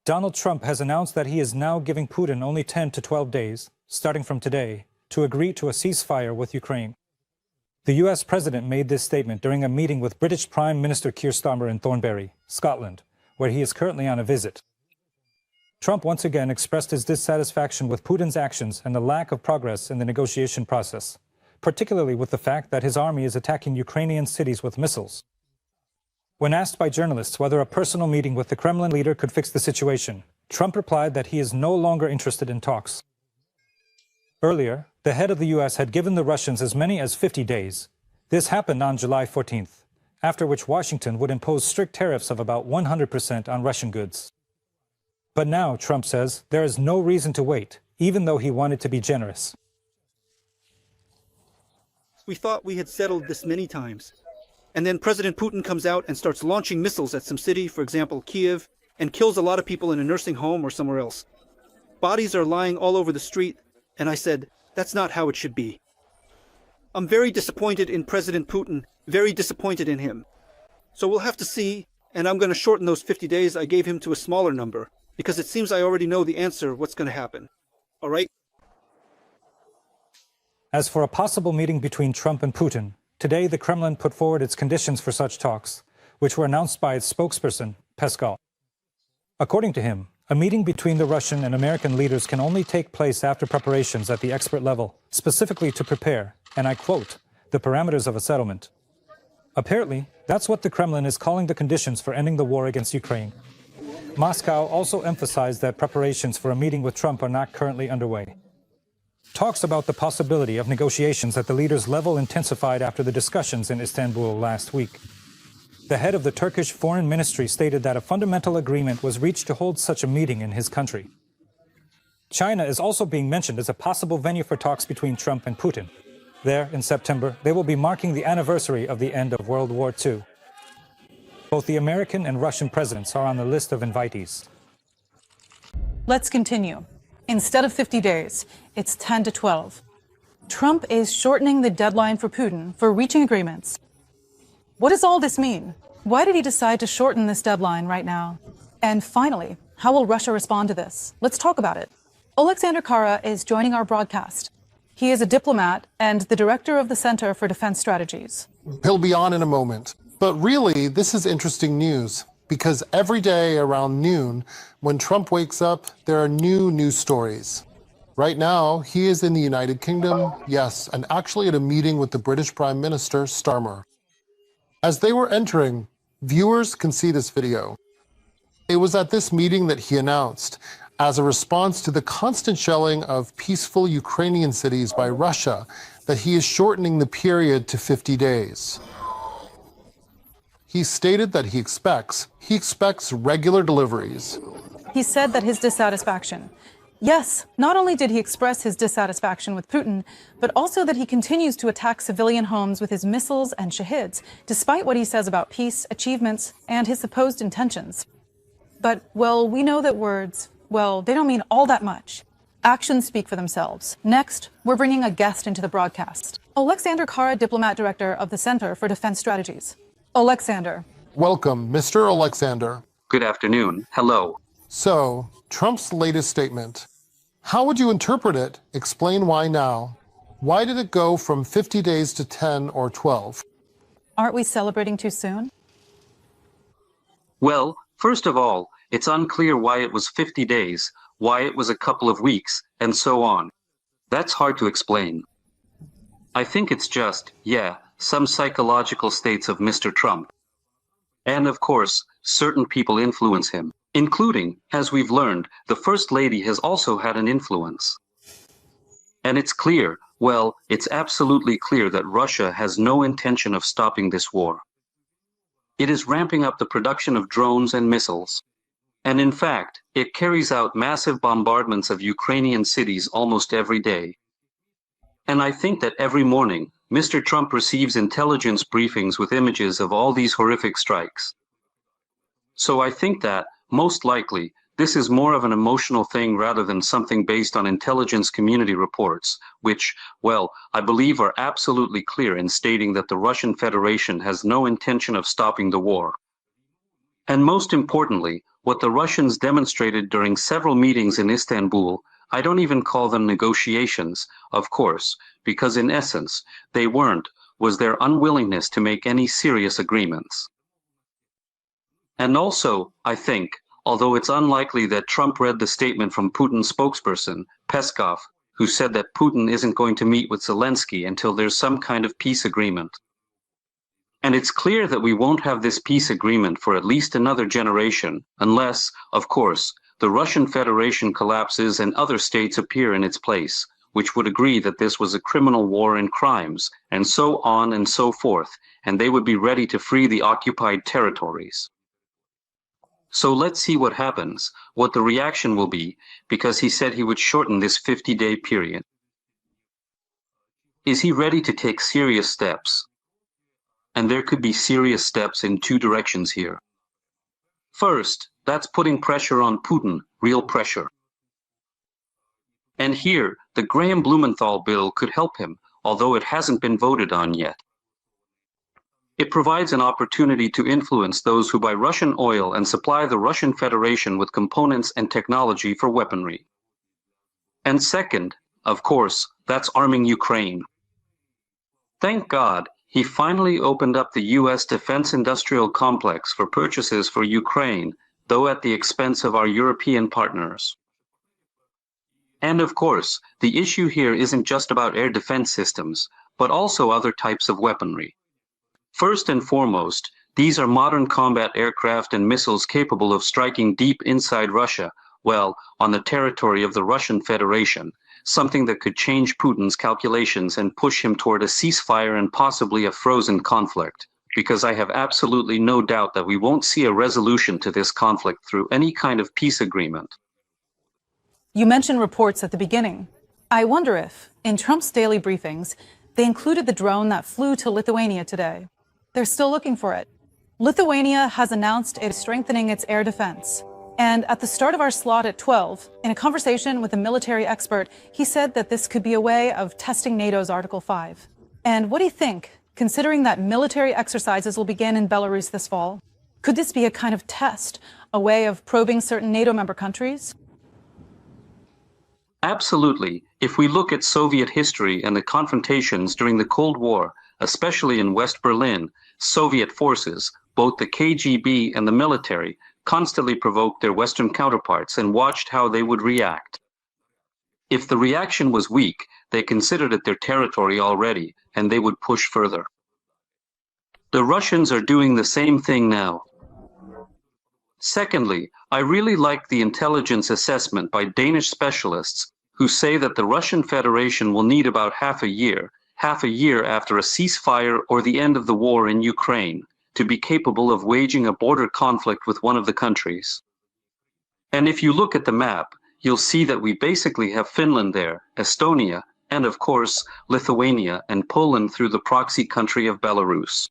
Donald Trump has announced that he is now giving Putin only 10 to 12 days, starting from today, to agree to a ceasefire with Ukraine. The US president made this statement during a meeting with British Prime Minister Keir Starmer in Thornbury, Scotland, where he is currently on a visit. Trump once again expressed his dissatisfaction with Putin's actions and the lack of progress in the negotiation process, particularly with the fact that his army is attacking Ukrainian cities with missiles. When asked by journalists whether a personal meeting with the Kremlin leader could fix the situation, Trump replied that he is no longer interested in talks. Earlier, the head of the US had given the Russians as many as 50 days. This happened on July 14th, after which Washington would impose strict tariffs of about 100% on Russian goods. But now, Trump says, there is no reason to wait, even though he wanted to be generous. We thought we had settled this many times. And then President Putin comes out and starts launching missiles at some city, for example, Kiev, and kills a lot of people in a nursing home or somewhere else. Bodies are lying all over the street, and I said, that's not how it should be. I'm very disappointed in President Putin, very disappointed in him. So we'll have to see, and I'm going to shorten those 50 days I gave him to a smaller number, because it seems I already know the answer, what's going to happen. All right? As for a possible meeting between Trump and Putin, today the Kremlin put forward its conditions for such talks, which were announced by its spokesperson, Peskov. According to him, a meeting between the Russian and American leaders can only take place after preparations at the expert level, specifically to prepare, and I quote, the parameters of a settlement. Apparently, that's what the Kremlin is calling the conditions for ending the war against Ukraine. Moscow also emphasized that preparations for a meeting with Trump are not currently underway. Talks about the possibility of negotiations at the leaders' level intensified after the discussions in Istanbul last week. The head of the Turkish Foreign Ministry stated that a fundamental agreement was reached to hold such a meeting in his country. China is also being mentioned as a possible venue for talks between Trump and Putin. There, in September, they will be marking the anniversary of the end of World War II. Both the American and Russian presidents are on the list of invitees. Let's continue. Instead of 50 days, it's 10 to 12. Trump is shortening the deadline for Putin for reaching agreements. What does all this mean? Why did he decide to shorten this deadline right now? And finally, how will Russia respond to this? Let's talk about it. Alexander Kara is joining our broadcast. He is a diplomat and the director of the Center for Defense Strategies. He'll be on in a moment. But really, this is interesting news, because every day around noon, when Trump wakes up, there are new news stories. Right now, he is in the United Kingdom, yes, and actually at a meeting with the British Prime Minister, Starmer. As they were entering, viewers can see this video. It was at this meeting that he announced, as a response to the constant shelling of peaceful Ukrainian cities by Russia, that he is shortening the period to 50 days. He stated that he expects regular deliveries. He said that his dissatisfaction. Yes, not only did he express his dissatisfaction with Putin, but also that he continues to attack civilian homes with his missiles and shahids, despite what he says about peace, achievements, and his supposed intentions. But, well, we know that words, well, they don't mean all that much. Actions speak for themselves. Next, we're bringing a guest into the broadcast. Alexander Kara, Diplomat Director of the Center for Defense Strategies. Alexander. Welcome, Mr. Alexander. Good afternoon. Hello. So, Trump's latest statement. How would you interpret it? Explain why now. Why did it go from 50 days to 10 or 12? Aren't we celebrating too soon? Well, first of all, it's unclear why it was 50 days, why it was a couple of weeks, and so on. That's hard to explain. I think it's just, some psychological states of Mr. Trump. And of course, certain people influence him, including, as we've learned, the First Lady has also had an influence. And it's clear, well, it's absolutely clear that Russia has no intention of stopping this war. It is ramping up the production of drones and missiles. And in fact, it carries out massive bombardments of Ukrainian cities almost every day. And I think that every morning, Mr. Trump receives intelligence briefings with images of all these horrific strikes. So I think that, most likely, this is more of an emotional thing rather than something based on intelligence community reports, which, well, I believe are absolutely clear in stating that the Russian Federation has no intention of stopping the war. And most importantly, what the Russians demonstrated during several meetings in Istanbul, I don't even call them negotiations, of course, because in essence, they weren't, was their unwillingness to make any serious agreements. And also, I think, although it's unlikely that Trump read the statement from Putin's spokesperson, Peskov, who said that Putin isn't going to meet with Zelensky until there's some kind of peace agreement. And it's clear that we won't have this peace agreement for at least another generation, unless, of course, the Russian Federation collapses and other states appear in its place, which would agree that this was a criminal war and crimes, and so on and so forth, and they would be ready to free the occupied territories. So let's see what happens, what the reaction will be, because he said he would shorten this 50-day period. Is he ready to take serious steps? And there could be serious steps in two directions here. First, that's putting pressure on Putin, real pressure. And here, the Graham Blumenthal bill could help him, although it hasn't been voted on yet. It provides an opportunity to influence those who buy Russian oil and supply the Russian Federation with components and technology for weaponry. And second, of course, that's arming Ukraine. Thank God, he finally opened up the U.S. defense industrial complex for purchases for Ukraine, though at the expense of our European partners. And of course, the issue here isn't just about air defense systems, but also other types of weaponry. First and foremost, these are modern combat aircraft and missiles capable of striking deep inside Russia, well, on the territory of the Russian Federation, something that could change Putin's calculations and push him toward a ceasefire and possibly a frozen conflict, because I have absolutely no doubt that we won't see a resolution to this conflict through any kind of peace agreement. You mentioned reports at the beginning. I wonder if, in Trump's daily briefings, they included the drone that flew to Lithuania today. They're still looking for it. Lithuania has announced it is strengthening its air defense. And at the start of our slot at 12, in a conversation with a military expert, he said that this could be a way of testing NATO's Article 5. And what do you think, considering that military exercises will begin in Belarus this fall? Could this be a kind of test, a way of probing certain NATO member countries? Absolutely. If we look at Soviet history and the confrontations during the Cold War, especially in West Berlin, Soviet forces, both the KGB and the military, constantly provoked their Western counterparts and watched how they would react. If the reaction was weak, they considered it their territory already, and they would push further. The Russians are doing the same thing now. Secondly, I really like the intelligence assessment by Danish specialists who say that the Russian Federation will need about half a year after a ceasefire or the end of the war in Ukraine, to be capable of waging a border conflict with one of the countries. And if you look at the map, you'll see that we basically have Finland there, Estonia, and of course, Lithuania and Poland through the proxy country of Belarus.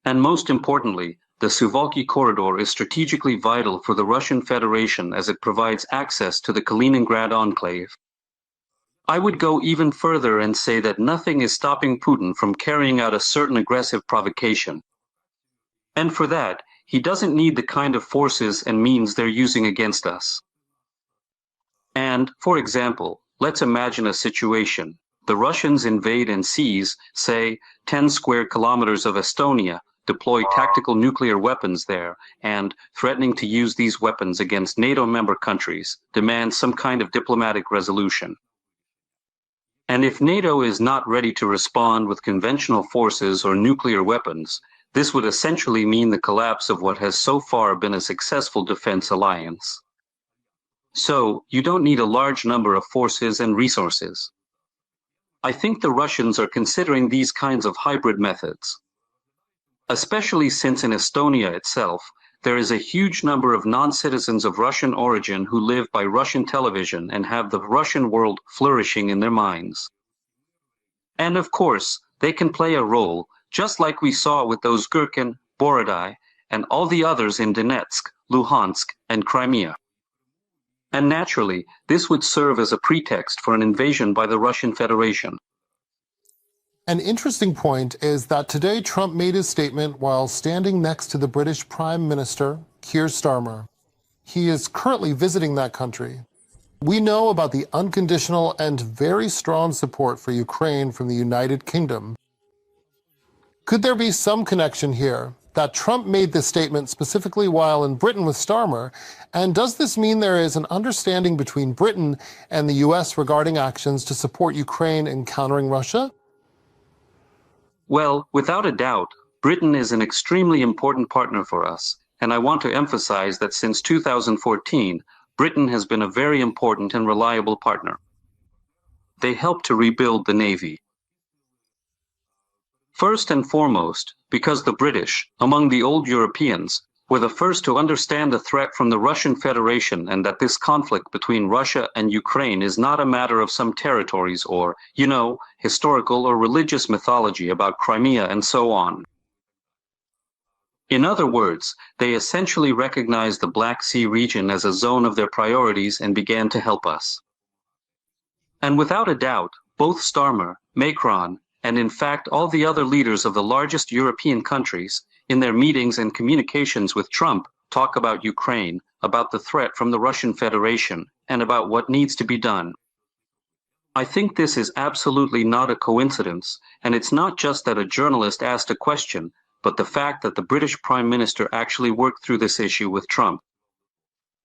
And most importantly, the Suwalki corridor is strategically vital for the Russian Federation as it provides access to the Kaliningrad enclave. I would go even further and say that nothing is stopping Putin from carrying out a certain aggressive provocation. And for that, he doesn't need the kind of forces and means they're using against us. And, for example, let's imagine a situation. The Russians invade and seize, say, 10 square kilometers of Estonia, deploy tactical nuclear weapons there, and, threatening to use these weapons against NATO member countries, demand some kind of diplomatic resolution. And if NATO is not ready to respond with conventional forces or nuclear weapons, this would essentially mean the collapse of what has so far been a successful defense alliance. So, you don't need a large number of forces and resources. I think the Russians are considering these kinds of hybrid methods. Especially since in Estonia itself, there is a huge number of non-citizens of Russian origin who live by Russian television and have the Russian world flourishing in their minds. And of course, they can play a role, just like we saw with those Gherkin, Borodai, and all the others in Donetsk, Luhansk, and Crimea. And naturally, this would serve as a pretext for an invasion by the Russian Federation. An interesting point is that today Trump made his statement while standing next to the British Prime Minister, Keir Starmer. He is currently visiting that country. We know about the unconditional and very strong support for Ukraine from the United Kingdom. Could there be some connection here that Trump made this statement specifically while in Britain with Starmer? And does this mean there is an understanding between Britain and the US regarding actions to support Ukraine in countering Russia? Well, without a doubt, Britain is an extremely important partner for us, and I want to emphasize that since 2014, Britain has been a very important and reliable partner. They helped to rebuild the Navy. First and foremost, because the British, among the old Europeans, were the first to understand the threat from the Russian Federation and that this conflict between Russia and Ukraine is not a matter of some territories or, historical or religious mythology about Crimea and so on. In other words, they essentially recognized the Black Sea region as a zone of their priorities and began to help us. And without a doubt, both Starmer, Macron, and in fact all the other leaders of the largest European countries, in their meetings and communications with Trump, talk about Ukraine, about the threat from the Russian Federation, and about what needs to be done. I think this is absolutely not a coincidence, and it's not just that a journalist asked a question, but the fact that the British Prime Minister actually worked through this issue with Trump.